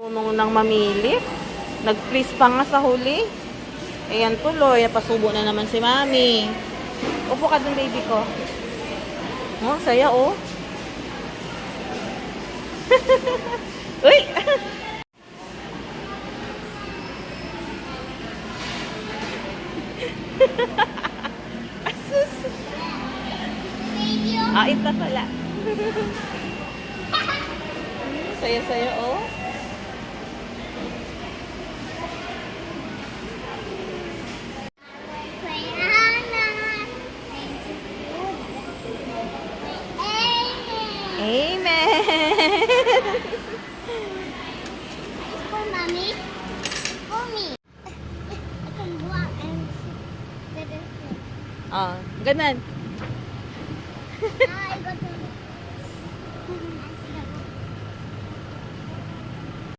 Nang mamili. Nag-freeze pa nga sa huli. Ayan tuloy. Napasubo na naman si Mami. Upo ka dun, baby ko. Oh, saya oh. Uy! Asus! Ah, ito pala. Saya-saya oh. Amen. For mommy. For me. I can walk and Ah, ganun.